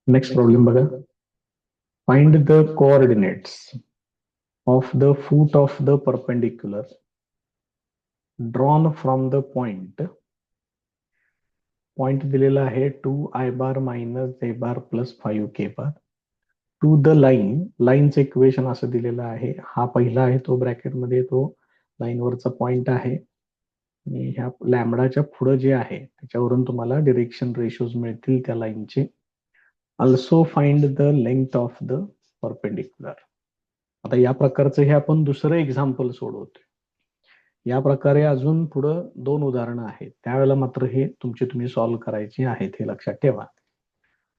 Next problem बघा. Find the coordinates of the foot of the perpendicular drawn from the point दिलेला आहे 2i bar minus j bar plus 5k bar to the लाईनचं equation असं दिलेलं आहे. हा पहिला आहे तो ब्रॅकेटमध्ये, तो लाईनवरचा पॉइंट आहे आणि ह्या लॅमडाच्या पुढे जे आहे त्याच्यावरून तुम्हाला डिरेक्शन रेशोज मिळतील त्या लाईनचे. Also find the length of the perpendicular. आता या प्रकारचं हे आपण दुसरं एक्झाम्पल सोडवतोय. या प्रकारे अजून पुढं 2 उदाहरणं आहेत, त्यावेळेला मात्र हे तुम्ही सॉल्व्ह करायची आहेत, हे लक्षात ठेवा.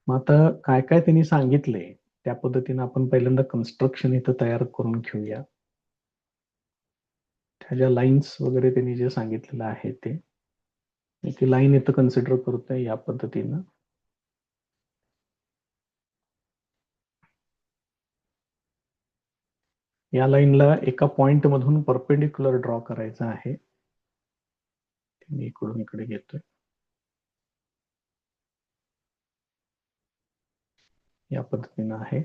मग आता काय काय त्यांनी सांगितलंय त्या पद्धतीने आपण पहिल्यांदा कन्स्ट्रक्शन इथं तयार करून घेऊया. त्या ज्या लाईन्स वगैरे त्यांनी जे सांगितलेलं आहे ते ती लाईन इथं कन्सिडर करतोय या पद्धतीनं. या लाईनला एका पॉइंट मधून परपेंडिक्युलर ड्रॉ करायचा आहे. मी इकडून इकडे घेतोय या पद्धतीनं आहे.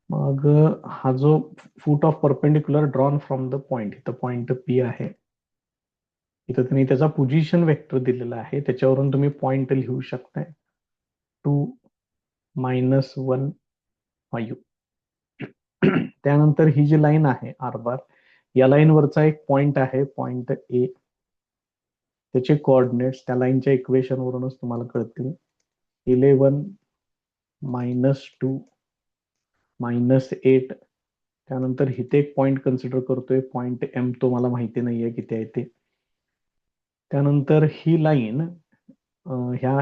मग हा जो फूट of perpendicular drawn from the point, इथं पॉइंट पी आहे. इथं त्यांनी त्याचा पोझिशन वेक्टर दिलेला आहे, त्याच्यावरून तुम्ही पॉइंट लिहू शकताय 2 - 1 5. त्यानंतर ही जी लाईन आहे आर बार, या लाईन वरचा एक पॉइंट आहे पॉइंट ए. त्याचे कोऑर्डिनेट्स त्या लाईनच्या इक्वेशन वरूनच तुम्हाला कळतील. 11 - 2 -8. त्यानंतर इथे एक पॉइंट कन्सिडर करतोय पॉइंट एम, तो मला माहिती नाहीये किती आहे ते. त्यानंतर ही लाईन ह्या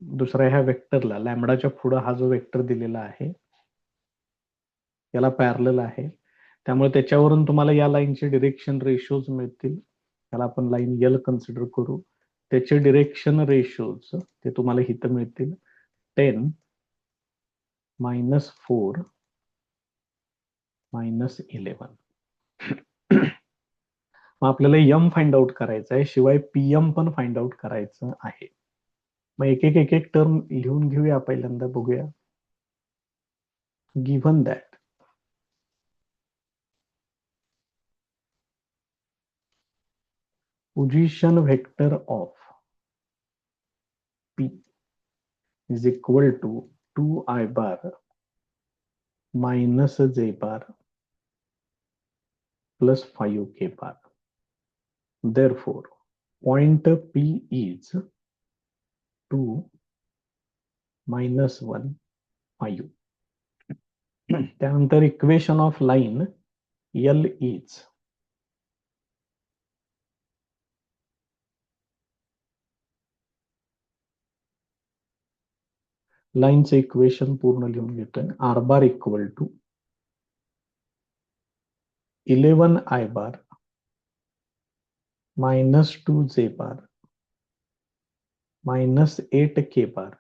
दुसऱ्या ह्या वेक्टरला लॅमडाच्या पुढे हा जो वेक्टर दिलेला आहे याला पॅरलल आहे. त्यामुळे त्याच्यावरून तुम्हाला या लाईनचे डिरेक्शन रेशोज मिळतील. त्याला आपण लाईन यल कन्सिडर करू. त्याचे डिरेक्शन रेशोज ते तुम्हाला इथं मिळतील 10 - 4 - 11. मग आपल्याला यम फाइंड आउट करायचं आहे, शिवाय पीएम पण फाइंड आउट करायचं आहे. मग एक एक टर्म लिहून घेऊया. पहिल्यांदा बघूया. Given that position vector of P is equal to 2i bar minus j bar plus 5k bar. Therefore, point P is 2 - 1 5. त्यानंतर equation of line L is लाईनचं इक्वेशन पूर्ण लिहून घेतोय. R bar equal to 11i bar -2j bar -8k bar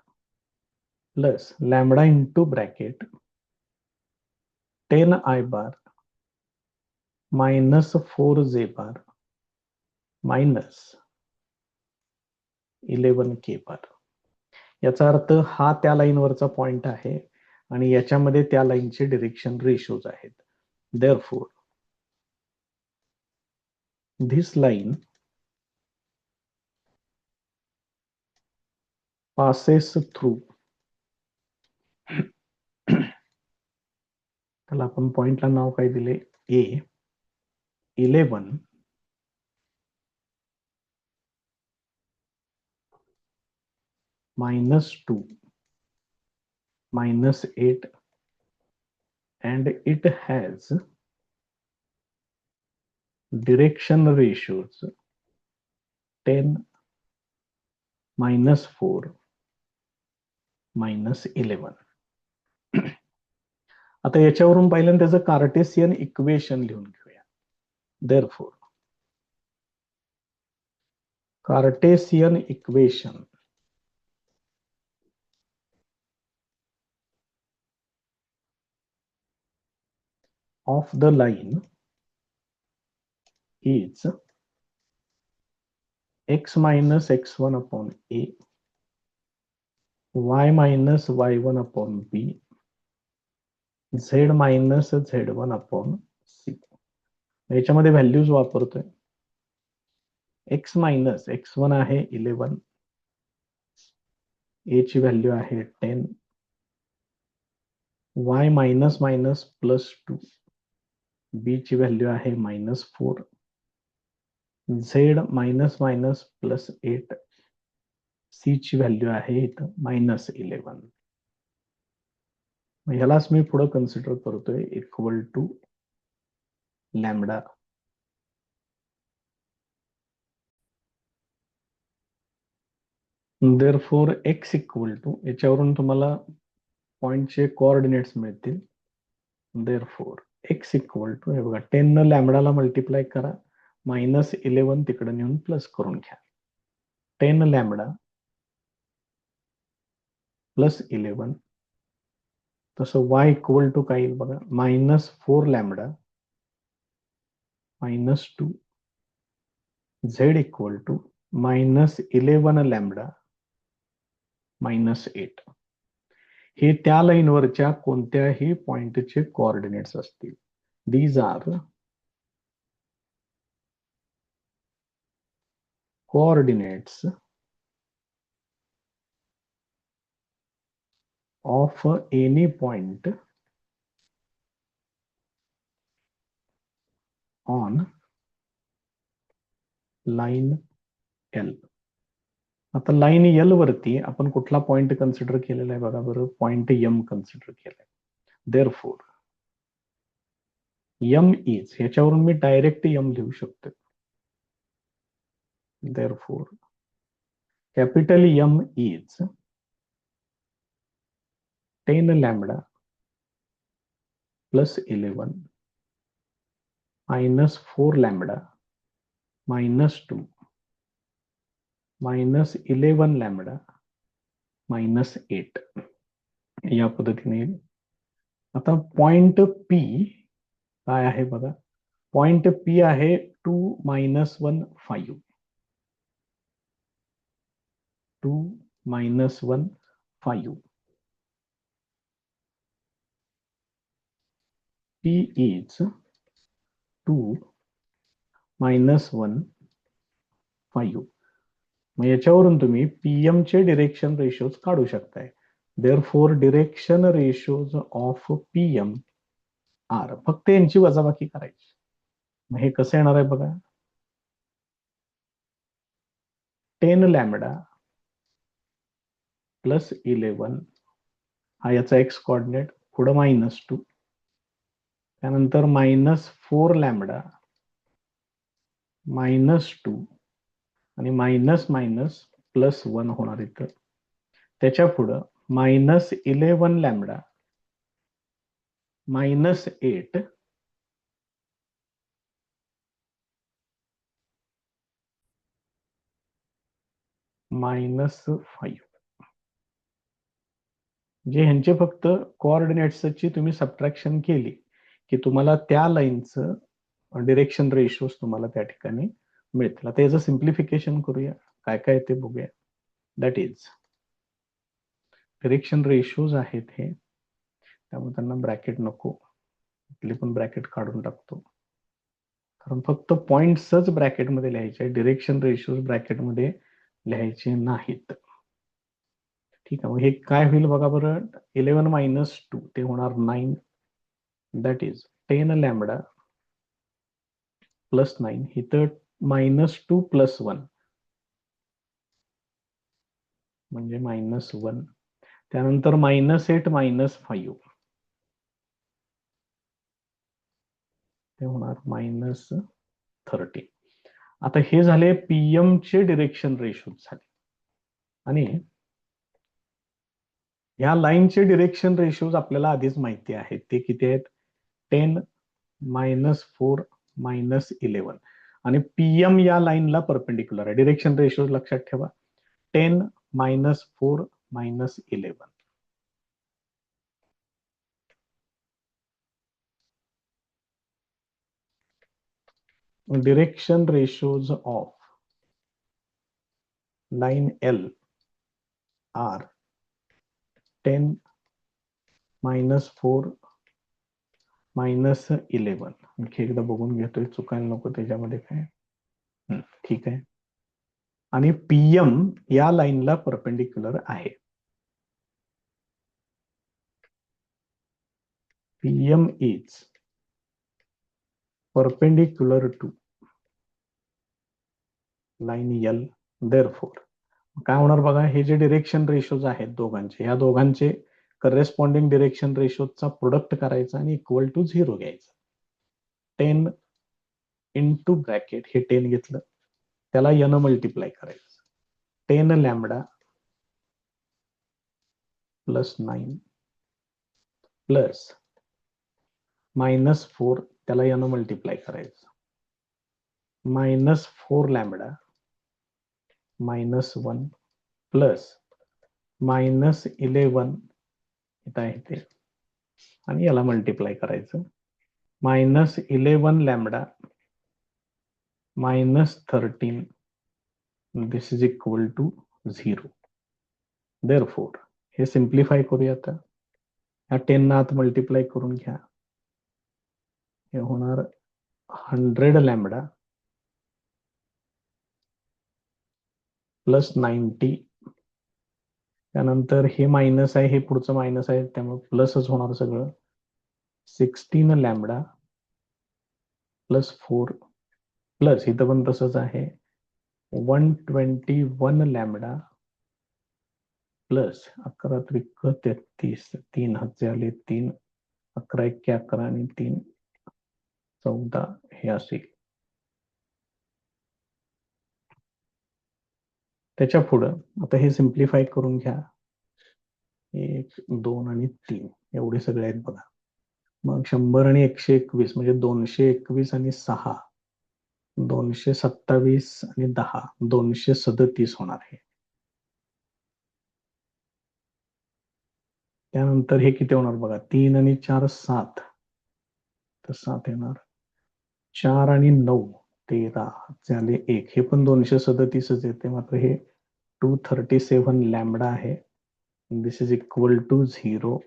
plus lambda into bracket 10i bar -4j bar -11k bar. याचा अर्थ हा त्या लाईनवरचा point आहे आणि याच्यामध्ये त्या लाईनचे डिरेक्शन रेशोज आहेत. Therefore, this line passes through, त्याला आपण पॉइंटला नाव काय दिले A, 11 -2 -8 and it has direction ratios 10 -4 -11. आता याच्यावरून पहिल्यांदा त्याचं कार्टेशियन इक्वेशन लिहून घेऊया. Therefore, Cartesian equation of the line is x - x1 upon a y minus y1 upon B, z minus z1 upon C. याच्यामध्ये व्हॅल्यूज वापरतोय. x मायनस x1 आहे 11, a ची व्हॅल्यू आहे 10, y minus minus plus 2, b ची value आहे minus 4, z minus minus plus 8, c ची value आहे इथं मायनस 11. ह्यालाच मी पुढे कन्सिडर करतोय equal to lambda. Therefore x equal to, याच्यावरून तुम्हाला पॉइंटचे कोऑर्डिनेट्स मिळतील. देअरफॉर x इक्वल टू, हे बघा 10 न लॅमडाला मल्टिप्लाय करा, मायनस 11 तिकडे नेऊन प्लस करून घ्या. 10 लॅमडा प्लस 11, तसं y इक्वल टू काय येईल बघा, minus 4 lambda minus 2, z equal to minus 11 lambda minus 8. हे त्या लाईनवरच्या कोणत्याही पॉइंटचे कोऑर्डिनेट्स असतील. These are coordinates of any point on line L. आता लाईन एल वरती आपण कुठला पॉइंट कन्सिडर केलेला आहे बघा बरं, पॉइंट एम कन्सिडर केलाय. देअरफॉर एम इज, ह्याच्यावरून मी डायरेक्ट एम लिहू शकतो. Therefore capital M is 10 lambda plus 11 minus 4 lambda minus 2 minus 11 lambda minus 8, या पद्धतीने येईल. आता पॉइंट पी काय आहे बघा, पॉइंट पी आहे 2 minus 1 5, 2 minus 1 5. P is 2 minus 1 5. मग याच्यावरून तुम्ही पीएम चे डिरेक्शन रेशोज काढू शकताय. Therefore direction ratios of PM are, फक्त यांची वजाबाकी करायची. मग हे कसं येणार आहे बघा, 10 लॅमडा प्लस 11, हा याचा एक्स कोऑर्डिनेट, पुढं मायनस 2, त्यानंतर मायनस 4 लॅमडा मायनस 2 आणि मायनस मायनस प्लस 1 होणार इथं. त्याच्या पुढं मायनस 11 लॅमडा मायनस 8 मायनस 5. जे ह्यांचे फक्त कोऑर्डिनेट्सची तुम्ही सबट्रॅक्शन केली की तुम्हाला त्या लाईनचं डिरेक्शन रेशोज तुम्हाला त्या ठिकाणी मिळतील. आता याचं सिम्प्लिफिकेशन करूया, काय काय ते बघूया. दॅट इज डिरेक्शन रेशोज आहेत हे, त्यामुळे त्यांना ब्रॅकेट नको, इथली पण ब्रॅकेट काढून टाकतो, कारण फक्त पॉइंट्सच ब्रॅकेटमध्ये लिहायचे, डिरेक्शन रेशोज ब्रॅकेटमध्ये लिहायचे नाहीत. ठीक आहे. मग हे काय होईल बघा बरं, 11 मायनस 2 ते होणार 9, दॅट इज 10 लॅमडा प्लस 9, इथं मायनस 2 प्लस 1 म्हणजे मायनस 1, त्यानंतर मायनस 8 मायनस 5 ते होणार मायनस 30. आता हे झाले पीएम चे डिरेक्शन रेशोज झाले, आणि ह्या लाईनचे डिरेक्शन रेशोज आपल्याला आधीच माहिती आहेत. ते किती आहेत, 10 मायनस 4 मायनस 11, आणि पीएम या लाईनला परपेंडिक्युलर आहे. डिरेक्शन रेशोज लक्षात ठेवा, 10 minus 4 minus 11. Direction ratios of line L are 10 -4 -11. आणखी एकदा बघून घेतोय, चुकायला नको त्याच्यामध्ये काय. ठीक आहे. आणि PM या लाईनला परपेंडिक्युलर आहे. PM is perpendicular to line L. Therefore काय होणार बघा, हे जे डिरेक्शन रेशोज आहेत दोघांचे, या दोघांचे करेस्पॉन्डिंग डिरेक्शन रेशोचा प्रोडक्ट करायचा आणि इक्वल टू 0 घ्यायचं. 10 इंटू ब्रॅकेट, हे 10 घेतलं, त्याला n मल्टिप्लाय करायचं. 10 लॅम्बडा प्लस 9 प्लस -4, त्याला n मल्टिप्लाय करायचं. -4 लॅम्बडा -1 प्लस -11 इथं आहे ते, आणि याला मल्टिप्लाय करायचं. -11 lambda -13, this is equal to 0. Therefore हे सिम्प्लिफाय करूया आता. ह्या 10 ना आत मल्टिप्लाय करून घ्या. हे होणार 100 लॅम्बडा प्लस 90. त्यानंतर हे मायनस आहे, हे पुढचं मायनस आहे, त्यामुळे प्लसच होणार सगळं. 16 लॅम्बडा प्लस 4 प्लस इथं पण तसंच आहे, 121 लॅम्बडा प्लस 11 त्रिक 33, 3 हातचे आले 3, 11 एक्के 11 आणि 3 14, हे असेल. त्याच्या पुढं आता हे सिम्प्लिफाय करून घ्या. 1 2 आणि 3 एवढे सगळे आहेत बघा. मग 100 आणि 121 म्हणजे 221 आणि 6, 227 आणि 10, 237 होणार आहे. त्यानंतर हे किती होणार बघा, 3 आणि 4 7, तर 7 येणार. 4 आणि 9 13 झाले 1, हे पण 237च येते. मात्र हे 237 लॅम्बडा आहे. This is equal to 0.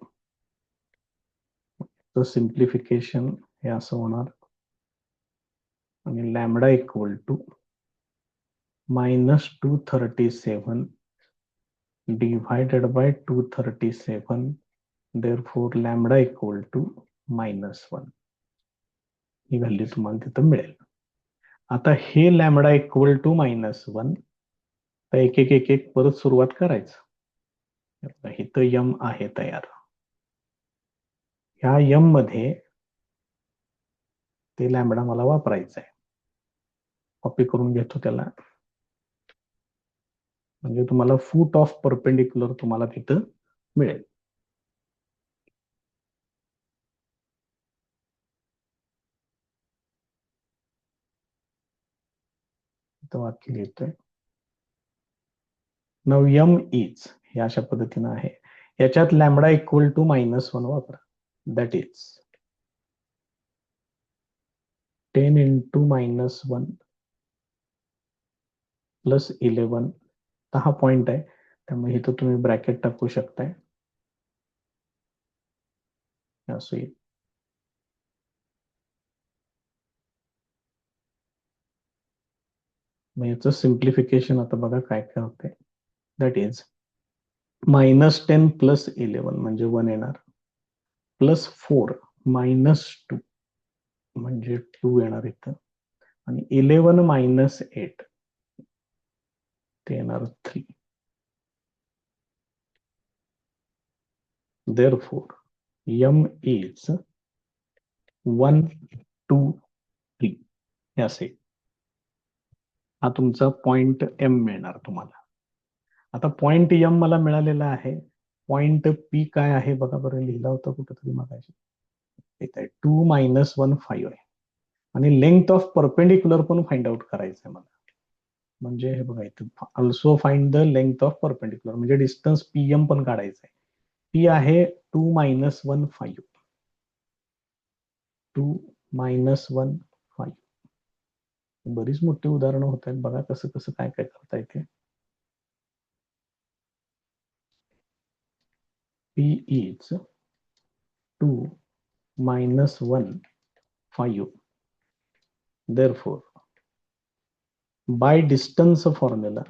तर सिम्प्लिफिकेशन हे असं होणार, आणि lambda equal to -237 divided by 237. therefore lambda equal to -1. ही व्हॅल्यू तुम्हाला तिथं मिळेल. आता हे लॅम्बडा इक्वल टू -1, तर एक एक एक एक परत सुरुवात करायचं. इथं यम आहे तयार. ह्या यम मध्ये ते लॅम्बडा मला वापरायचं आहे. कॉपी करून घेतो त्याला, म्हणजे तुम्हाला फूट ऑफ परपेंडिक्युलर तुम्हाला तिथं मिळेल. इथं वाक्य लिहितोय. नाउ यम इज, हे अशा पद्धतीनं आहे. याच्यात लॅम्बडा इक्वल टू -1 वापरा. That is 10 into -1 plus 11. हा पॉइंट आहे, त्यामुळे इथं तुम्ही ब्रॅकेट टाकू शकताय. असं येईल. मग याचं सिम्प्लिफिकेशन आता बघा काय काय होतंय. दॅट इज -10 प्लस 11 म्हणजे 1 येणार, प्लस 4 -2 म्हणजे 2 येणार इथं, आणि 11 -8 ते येणार 3. therefore m is 1 2 3 हे असे. हा तुमचा पॉइंट एम मिळणार तुम्हाला. आता पॉइंट एम मला मिळालेला आहे. पॉइंट पी काय आहे बघा बरं, लिहिला होता कुठेतरी मागाशी. इथे 2 -1 5 आहे, आणि लेंथ ऑफ परपेंडिक्युलर पण फाइंड आउट करायचं आहे मला. म्हणजे हे बघा इथं also find the length of perpendicular, म्हणजे डिस्टन्स पीएम पण काढायचं आहे. पी आहे 2 -1 5, 2 -1 5. बरीच मोठी उदाहरणं होत आहेत बघा, कसं कसं काय काय करता येते. P is 2 minus 1, 5. Therefore, by distance formula,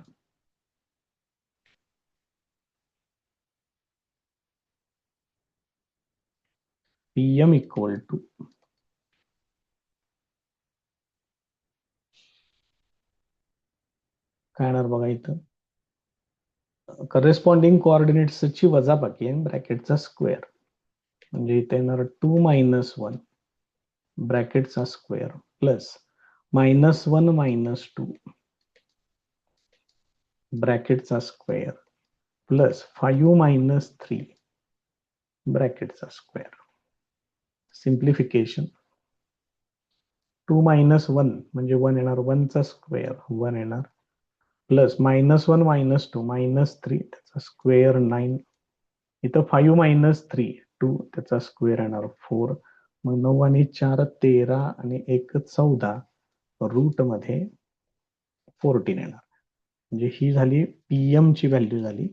PM equal to काय येणार बघा इथं, करेस्पॉन्डिंग कोऑर्डिनेट्सची वजाबाकी आहे ब्रॅकेटचा स्क्वेअर, म्हणजे इथे येणार 2 minus 1 ब्रॅकेटचा स्क्वेअर प्लस -1 - 2 ब्रॅकेटचा स्क्वेअर प्लस 5 - 3 ब्रॅकेटचा स्क्वेअर. सिम्प्लिफिकेशन, 2 - 1 म्हणजे 1 येणार, 1 चा स्क्वेअर 1 येणार, प्लस -1 - 2 -3 त्याचा स्क्वेअर 9, इथं 5 - 3 2 त्याचा स्क्वेअर येणार 4, मग 9 आणि 4 13 आणि 1 14 रूट मध्ये 14 येणार. म्हणजे ही झाली PM ची व्हॅल्यू झाली,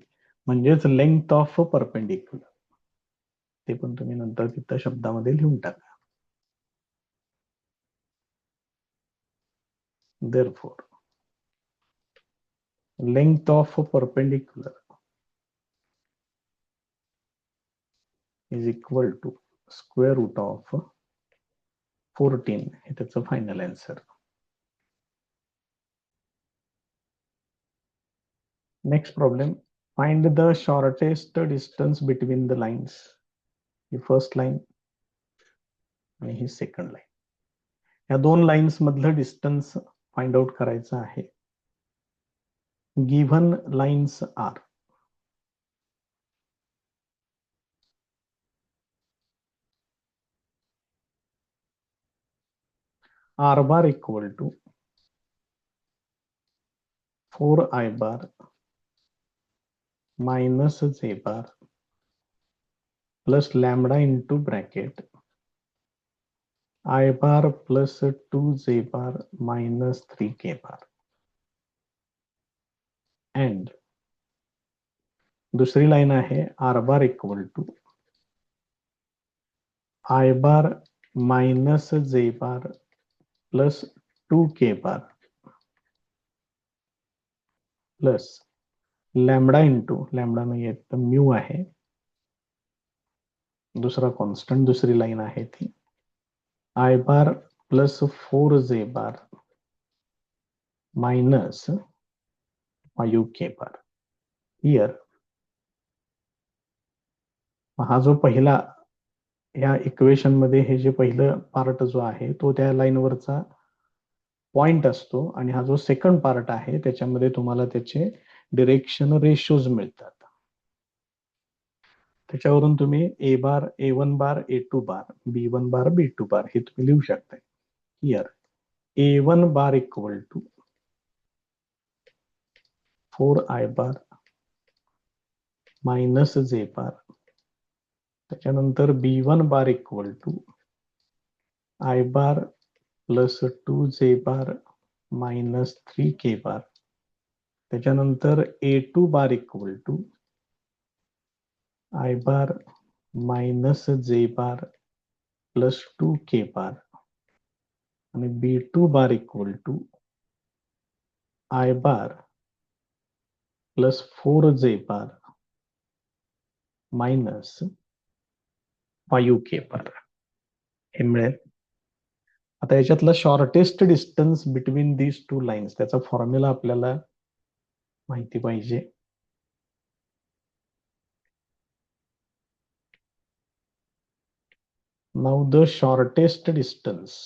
म्हणजेच लेंथ ऑफ परपेंडिक्युलर. ते पण तुम्ही नंतर तिथं शब्दामध्ये लिहून टाका. Therefore, length of perpendicular is equal to square root of 14. हे त्याचं final answer. Next problem, find the shortest distance between the lines. He first line आणि ही सेकंड लाईन, या दोन लाईन्स मधलं डिस्टन्स फाइंड आउट करायचं आहे. Given lines are R bar equal to 4I bar minus J bar plus lambda into bracket I bar plus 2J bar minus 3K bar. And दूसरी line आहे R bar equal to I bar minus J bar plus 2K bar plus lambda into, lambda नाही आहे तर mu आहे, दूसरा constant, दूसरी line आहे ती I bar plus 4J bar minus 5K bar. Here हा जो पहिला या इक्वेशन मध्ये हे जे पहिलं पार्ट जो आहे तो त्या लाईनवरचा पॉइंट असतो, आणि हा जो सेकंड पार्ट आहे त्याच्यामध्ये तुम्हाला त्याचे डिरेक्शन रेशोज मिळतात. त्याच्यावरून तुम्ही ए बार A1 बार A2 बार B1 बार B2 बार हे तुम्ही लिहू शकता. Here A1 bar equal to 4I bar minus J bar, त्याच्यानंतर B1 bar equal to I bar plus 2J bar minus 3K bar, त्याच्यानंतर A2 bar equal to I bar minus J bar plus 2K bar, आणि B2 bar equal to I bar plus 4J bar minus 5K bar हे मिळेल. आता याच्यातला shortest distance between these two lines त्याचा formula आपल्याला माहिती पाहिजे. Now the shortest distance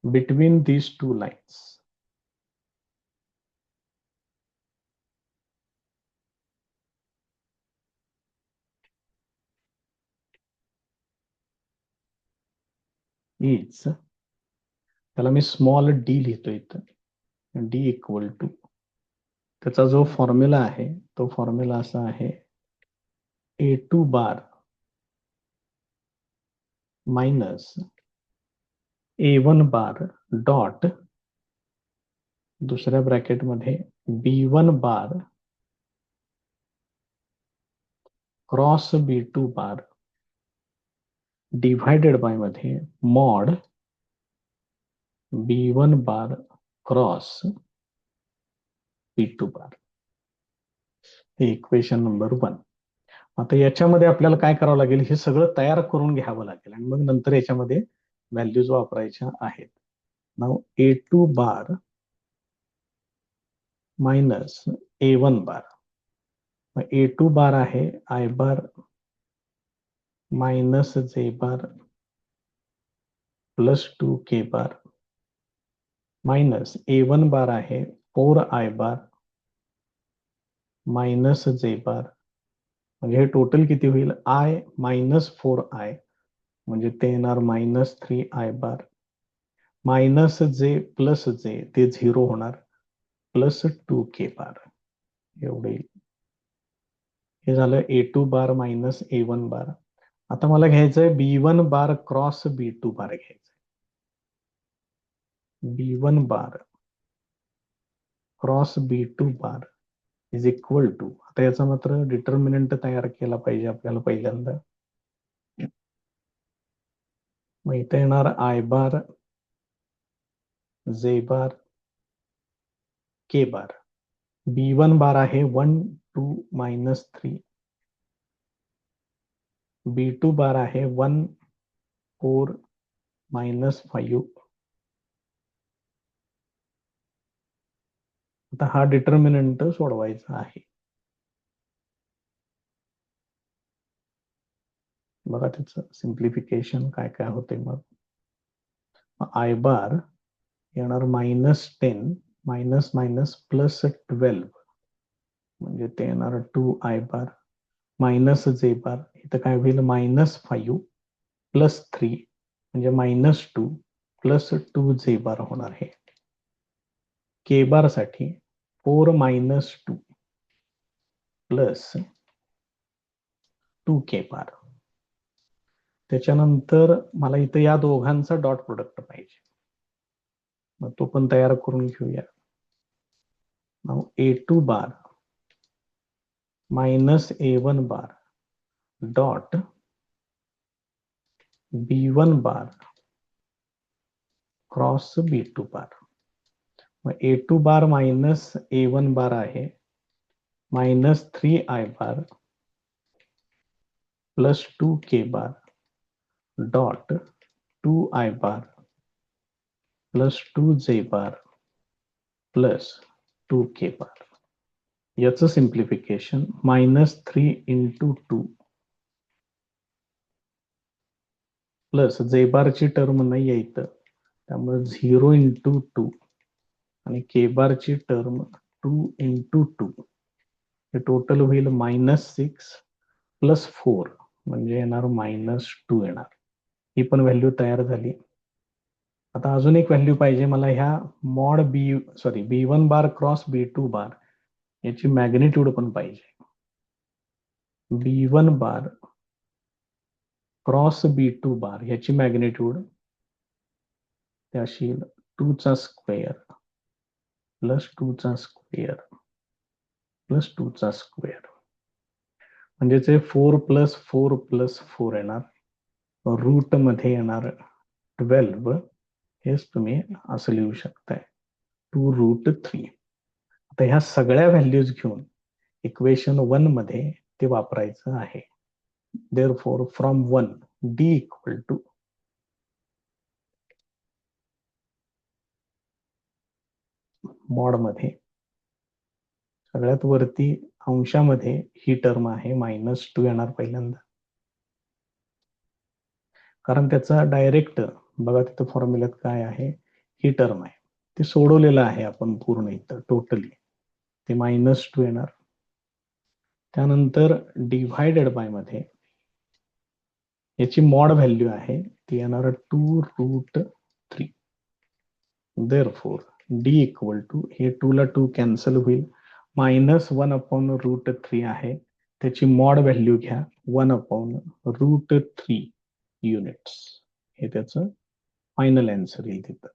between these two lines is, त्याला मी स्मॉल डी लिहितो इथं, डी इक्वल टू, त्याचा जो फॉर्म्युला आहे तो फॉर्म्युला असा आहे A2 bar minus A1 bar dot दुसऱ्या ब्रॅकेटमध्ये B1 bar cross B2 bar divided by मध्ये mod B1 bar cross B2 बार. हे इक्वेशन नंबर 1. आता याच्यामध्ये आपल्याला काय करावं लागेल, हे सगळं तयार करून घ्यावं लागेल आणि मग नंतर याच्यामध्ये व्हॅल्यूज वापरायच्या आहेत. नाव A2 बार मायनस A1 बार. A2 बार आहे I bar minus J bar plus 2K bar minus A1 bar आहे 4I बार मायनस J बार. म्हणजे हे टोटल किती होईल, I मायनस 4I, म्हणजे ते येणार मायनस 3I बार मायनस J प्लस J, ते 0 होणार, प्लस 2K बार एवढे. हे झालं A2 बार मायनस A1 बार. आता मला घ्यायचंय B1 bar cross B2 bar घ्यायचंय. B1 bar cross B2 bar is equal to, आता याचा मात्र डिटर्मिनंट तयार केला पाहिजे आपल्याला पहिल्यांदा. मग इथे येणार I bar J bar K bar. B1 बार आहे 1 2 मायनस 3, B2 बार आहे 1 4 मायनस 5. आता हा डिटर्मिनंट सोडवायचा आहे. बघा त्याचं सिम्प्लिफिकेशन काय काय होते. मग I बार येणार -10 मायनस मायनस प्लस 12, म्हणजे ते येणार 2I बार मायनस J बार. इथं काय होईल -5 प्लस 3, म्हणजे -2 प्लस 2J बार होणार आहे. K बार साठी 4 मायनस 2 प्लस 2K बार. त्याच्यानंतर मला इथं या दोघांचा डॉट प्रोडक्ट पाहिजे, मग तो पण तयार करून घेऊया. नाव A2 bar minus A1 bar dot B1 bar cross B2 bar. मग A2 bar minus A1 bar आहे minus 3I bar plus 2K bar dot 2I bar plus 2J bar plus 2K bar. याचं simplification -3 into 2 plus J बारची term नाही आहे इथं, त्यामुळे 0 into 2 आणि K बारची टर्म 2 इंटू 2, हे टोटल होईल -6 प्लस 4, म्हणजे येणार -2 येणार. ही पण व्हॅल्यू तयार झाली. आता अजून एक व्हॅल्यू पाहिजे मला ह्या mod B1 bar cross B2 बार याची मॅग्निट्यूड पण पाहिजे. B1 बार क्रॉस B2 बार याची मॅग्निट्यूड अशी 2 चा स्क्वेअर प्लस 2 चा स्क्वेअर प्लस 2 चा स्क्वेअर, म्हणजे ते 4 प्लस 4 प्लस 4 येणार. रूट मध्ये येणार 12, हेच तुम्ही असं लिहू शकताय 2√3. आता ह्या सगळ्या व्हॅल्यूज घेऊन इक्वेशन 1 मध्ये ते वापरायचं आहे. Therefore from 1 D equal to mod मध्ये सगळ्यात वरती अंशामध्ये ही टर्म आहे -2 येणार पहिल्यांदा, कारण त्याचा डायरेक्ट बघा तिथं फॉर्म्युल्यात काय आहे, ही टर्म आहे, ते सोडवलेलं आहे आपण पूर्ण इथं टोटली, ते -2 येणार. त्यानंतर डिव्हायडेड बाय मध्ये याची मॉड व्हॅल्यू आहे ती येणार 2√3. देअरफॉर D इक्वल टू, हे 2 ला 2 कॅन्सल होईल, -1/√3 आहे, त्याची मॉड व्हॅल्यू घ्या 1/√3 युनिट्स. हे त्याचं फायनल आन्सर येईल तिथं.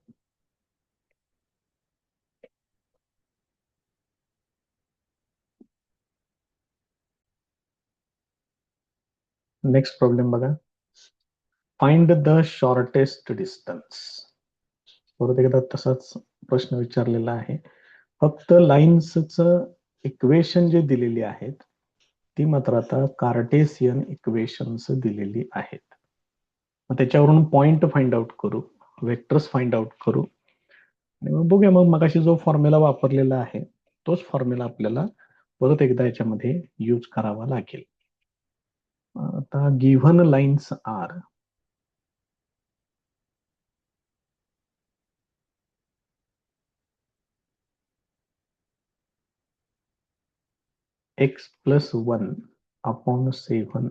नेक्स्ट प्रॉब्लेम बघा. Find the shortest distance. परत एकदा तसाच प्रश्न विचारलेला आहे. फक्त लाईन्सचं इक्वेशन जे दिलेली आहेत ती मात्र आता कार्टेशियन इक्वेशन्स दिलेली आहेत. मग त्याच्यावरून पॉइंट फाइंड आउट करू, वेक्टर्स फाइंड आउट करू आणि मग बघूया. मग मगाशी जो फॉर्म्युला वापरलेला आहे तोच फॉर्म्युला आपल्याला परत एकदा याच्यामध्ये यूज करावा लागेल. आता given lines are x plus 1 upon 7.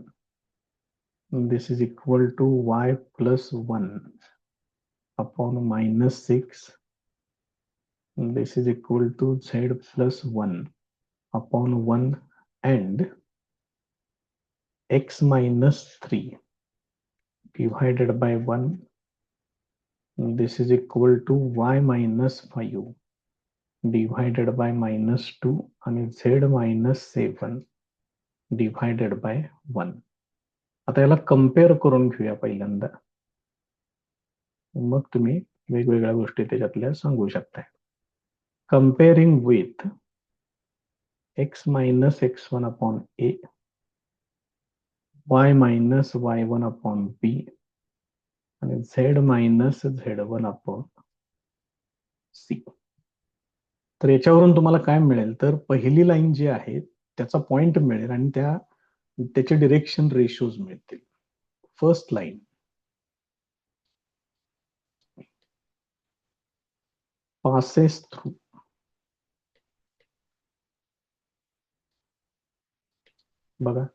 This is equal to y plus 1 upon minus 6. This is equal to z plus 1 upon 1 and x minus 3 divided by 1. This is equal to y minus 5 divided by minus 2 and z minus 7 divided by 1. आता याला compare करून घेऊया पहिल्यांदा, मग तुम्ही वेगवेगळ्या गोष्टी त्याच्यातल्या सांगू शकताय. कंपेअरिंग with x minus x1 upon a, y minus y1 upon b आणि z minus z1 upon c. तर याच्यावरून तुम्हाला काय मिळेल, तर पहिली लाईन जी आहे त्याचा पॉइंट मिळेल आणि त्याचे डिरेक्शन रेशोज मिळतील. फर्स्ट लाईन passes through बघा.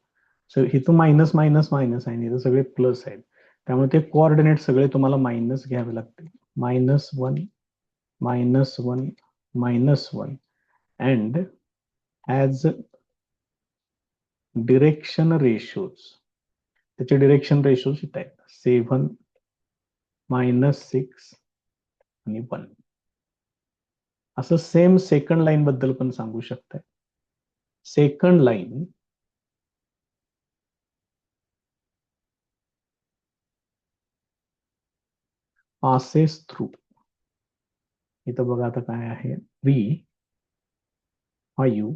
सो इथं मायनस मायनस मायनस आहे, इथं सगळे प्लस आहेत, त्यामुळे ते कोऑर्डिनेट सगळे तुम्हाला मायनस घ्यावे लागतील. -1 -1 -1 अँड ॲज डिरेक्शन रेशोज, त्याचे डिरेक्शन रेशोज इथे आहेत 7 -6 आणि 1. असं सेम सेकंड लाईन बद्दल पण सांगू शकताय. Second line passes through. इथं बघा आता काय आहे, 3 5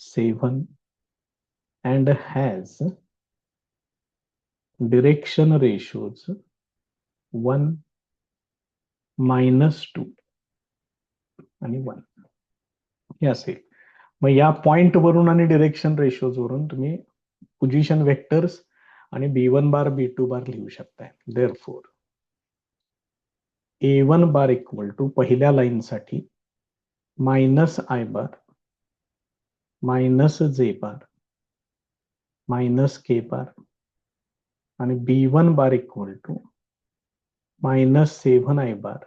7 and has direction ratios 1 -2 आणि 1 हे असेल. मग या पॉइंट वरून आणि डिरेक्शन रेशोज वरून तुम्ही पोझिशन वेक्टर्स आणि B1 बार B2 बार लिहू शकताय. Therefore A1 bar equal to पहिल्या लाईन साठी -I bar -J bar -K bar आणि B1 bar equal to -7I bar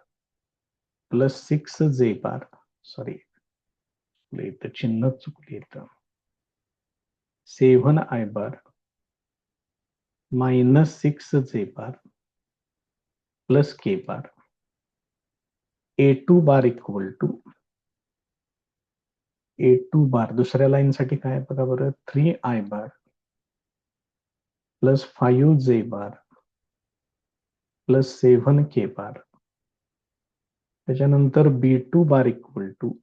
+6J bar. Sorry, इथं चिन्ह चुकली, इथं 7I bar -6J bar +K bar. A2 bar equal to A2 bar दुसऱ्या line साठी काय बघा बरं, 3I बार +5J बार +7K बार. त्याच्यानंतर B2 bar equal to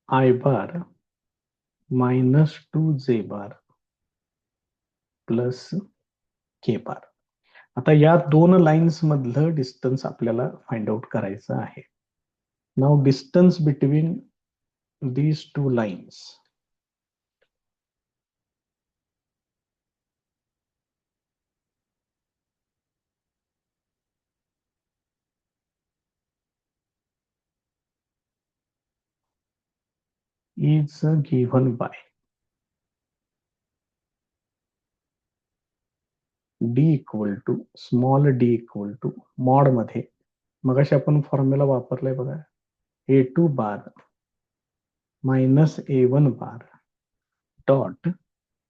I bar -2J bar +K bar. आता या दोन लाईन्स मधलं डिस्टन्स आपल्याला फाइंड आउट करायचं आहे. Now distance between these two lines is given by d equal to small d equal to mod मध्ये मगाशी आपण फॉर्म्युला वापरलाय बघा, A2 bar -A1 bar dot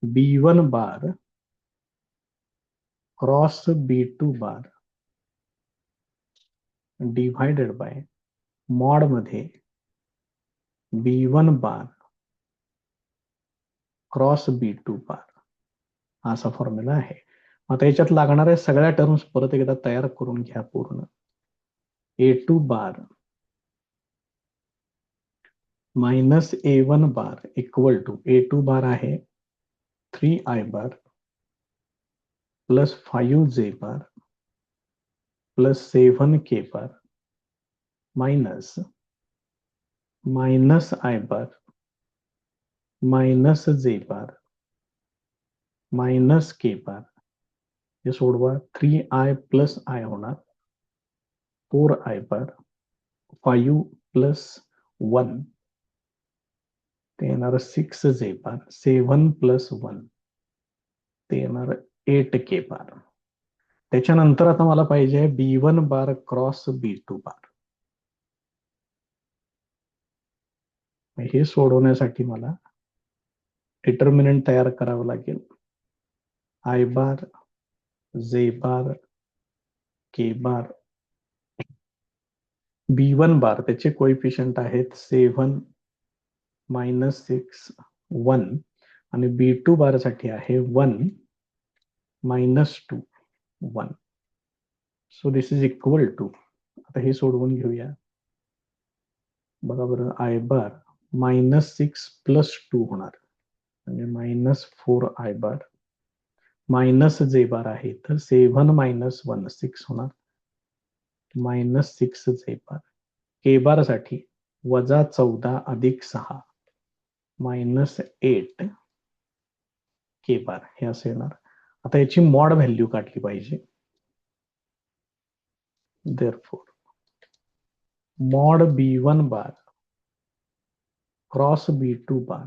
B1 bar cross B2 bar divided by mod मध्ये B1 bar cross B2 बार असा formula आहे. आता याच्यात लागणाऱ्या सगळ्या टर्म्स परत एकदा तयार करून घ्या पूर्ण. A2 bar minus A1 bar equal to A2 bar आहे 3I bar plus 5J bar plus 7K bar minus I bar minus J bar minus K bar. हे सोडवा 3I प्लस I होणार 4I बार 5 प्लस 1 ते येणार 6J बार 7 plus 1 ते येणार 8K बार. त्याच्यानंतर आता मला पाहिजे B1 बार क्रॉस B2 बार. हे सोडवण्यासाठी मला डिटर्मिनंट तयार करावं लागेल. I bar J bar K bar B1 बार त्याचे कोइफिशियंट आहेत 7 मायनस 6 1 आणि B2 बार साठी आहे 1 minus 2 1. So this is equal to, आता हे सोडवून घेऊया. बघा बरं, I बार मायनस 6 प्लस 2 होणार म्हणजे minus 4I bar minus J बार आहे तर 7 मायनस 1 6 होणार मायनस 6J बार. K बार साठी वजा 14 अधिक 6 मायनस 8 K बार हे असे येणार. आता याची मॉड व्हॅल्यू काढली पाहिजे. Therefore, mod B1 bar cross B2 bar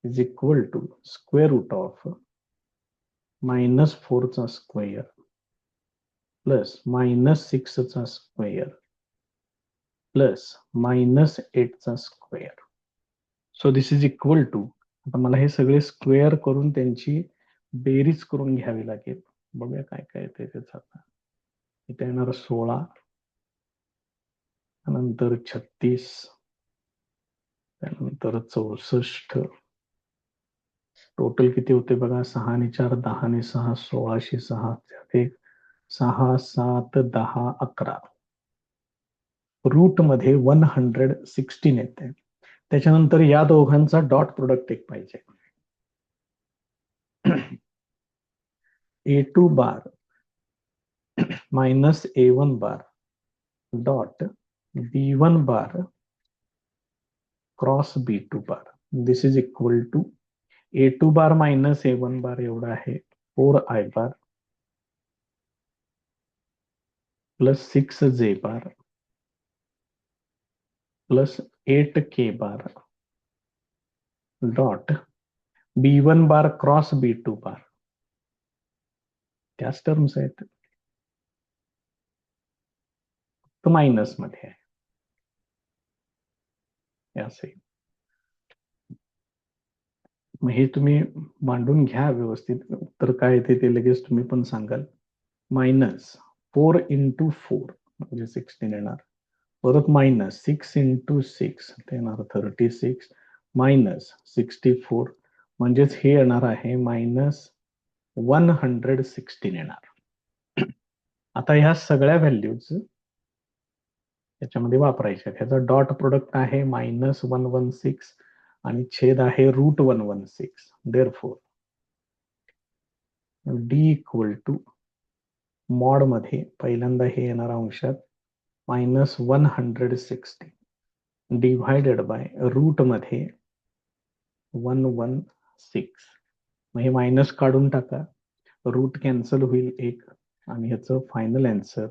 is equal to square root of minus 4 चा स्क्वेअर प्लस मायनस 6 चा स्क्वेअर प्लस मायनस 8 चा square. So this is equal to, आता मला हे सगळे स्क्वेअर करून त्यांची बेरीज करून घ्यावी लागेल. बघूया काय काय येते त्याचं. आता इथे येणार 16 त्यानंतर 36 त्यानंतर 64. टोटल किती होते बघा 6 आणि 4 10 आणि 6 16 6 1 6 7 10 11. रूट मध्ये 116 येते. त्याच्यानंतर या दोघांचा डॉट प्रोडक्ट एक पाहिजे. A2 bar minus A1 bar dot B1 bar cross B2 bar. This is equal to A2 bar minus A1 bar एवढा आहे 4I bar plus 6J bar plus 8K bar dot B1 bar cross B2 bar. त्याच terms आहेत तो minus मध्ये आहे असे. मग हे तुम्ही मांडून घ्या व्यवस्थित. उत्तर काय येते ते लगेच तुम्ही पण सांगाल. मायनस 4 इंटू 4 म्हणजे 16 येणार. परत मायनस 6 इंटू 6 ते येणार 36 मायनस 64 म्हणजेच हे येणार आहे मायनस 116 येणार. आता ह्या सगळ्या व्हॅल्यूज याच्यामध्ये वापरायच्या. ह्याचा डॉट प्रोडक्ट आहे मायनस 116 आणि छेद आहे root 116. Therefore D equal to mod मध्ये पहिल्यांदा हे येणार अंशात मायनस 160 डिव्हायडेड बाय रूट मध्ये 116. मग हे मायनस काढून टाका, रूट कॅन्सल होईल एक आणि ह्याचं फायनल आन्सर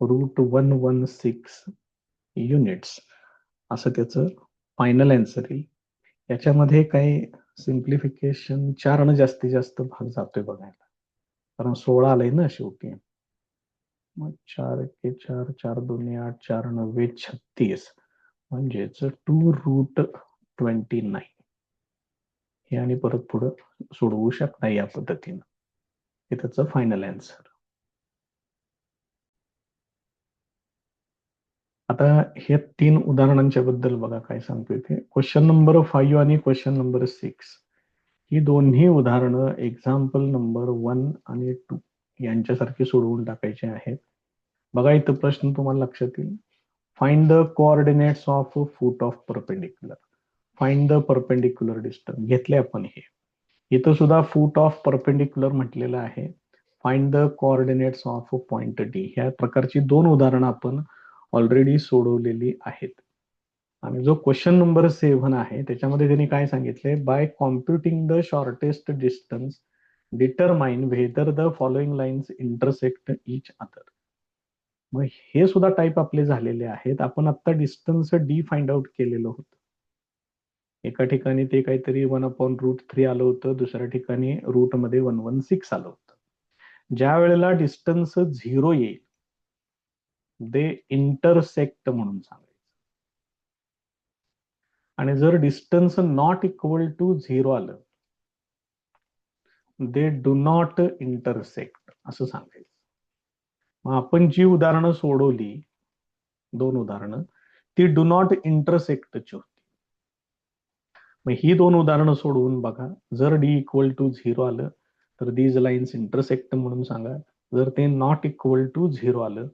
रूट 116 युनिट्स असं त्याचं फायनल आन्सर येईल. याच्यामध्ये काही सिम्प्लिफिकेशन 4 न जास्तीत जास्त भाग जातोय बघायला, कारण 16 आलंय ना शेवटी. मग 4 1 4 4 2 8 4 9 36 म्हणजेच 2 रूट 29 हे आणि परत पुढं सोडवू शकता या पद्धतीनं. हे त्याचं फायनल आन्सर. आता हे 3 उदाहरणांच्या बद्दल बघा काय सांगतोय ते. क्वेश्चन नंबर 5 आणि क्वेश्चन नंबर 6 ही दोन्ही उदाहरणं एक्झाम्पल नंबर 1 आणि 2 यांच्यासारखी सोडवून टाकायची आहेत. बघा इथं प्रश्न तुम्हाला लक्षात येईल. Find the coordinates of foot of perpendicular. Find the perpendicular distance घेतले आपण हे. इथं सुद्धा फूट ऑफ परपेंडिक्युलर म्हटलेलं आहे. Find the coordinates of point D. ह्या प्रकारची 2 उदाहरणं आपण ऑलरेडी सोडवलेली आहेत. आणि जो क्वेश्चन नंबर 7 आहे त्याच्यामध्ये त्यांनी काय सांगितलंय, by computing the shortest distance determine whether the following lines intersect each other. मग हे सुद्धा टाईप आपले झालेले आहेत. आपण आता डिस्टन्स डी फाइंड आउट केलेलं होतं. एका ठिकाणी ते काहीतरी 1/√3 आलं होतं, दुसऱ्या ठिकाणी रूट मध्ये 116 आलं होतं. ज्या वेळेला डिस्टन्स 0 येईल ते इंटरसेक्ट म्हणून सांगायचं. आणि जर डिस्टन्स नॉट इक्वल टू 0 आलं दे डू नॉट इंटरसेक्ट असं सांगायचं. मग आपण जी उदाहरणं सोडवली 2 उदाहरणं ती डू नॉट इंटरसेक्टची होती. मग ही 2 उदाहरणं सोडवून बघा. जर डी इक्वल टू 0 आलं तर दीज लाईन्स इंटरसेक्ट म्हणून सांगा. जर ते नॉट इक्वल टू 0 आलं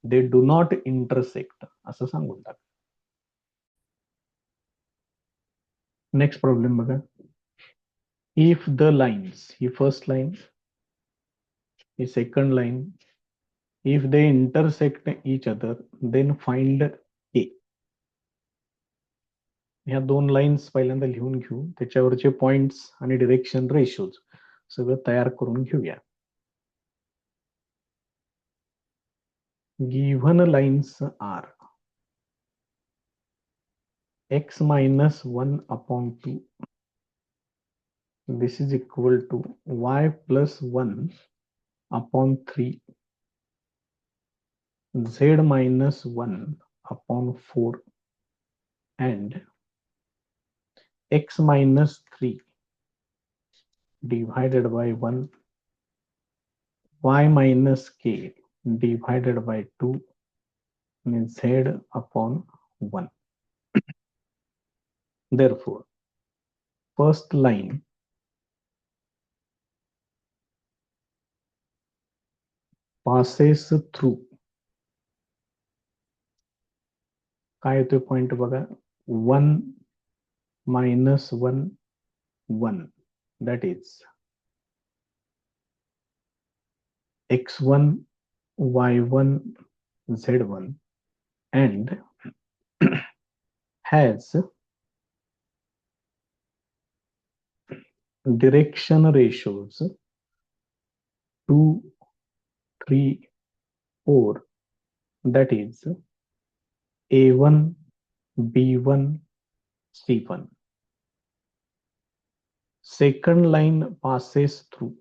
दे डू नॉट इंटरसेक्ट असं सांगून टाका. नेक्स्ट प्रॉब्लेम बघा. इफ द लाईन्स, ही first line, he second line, if they intersect each other then find a. ह्या 2 लाईन्स पहिल्यांदा लिहून घेऊ, त्याच्यावरचे पॉइंट्स आणि डिरेक्शन रेशोज सगळं तयार करून घेऊया. Given lines are x minus 1/2 this is equal to y plus 1/3 z minus 1/4 and x minus 3 divided by 1 y minus k divided by 2 means z upon 1. Therefore, first line passes through. काय येतोय point बघा, 1 minus 1 1 that is x1 y1 z1 and has direction ratios 2 3 4 that is a1 b1 c1. Second line passes through.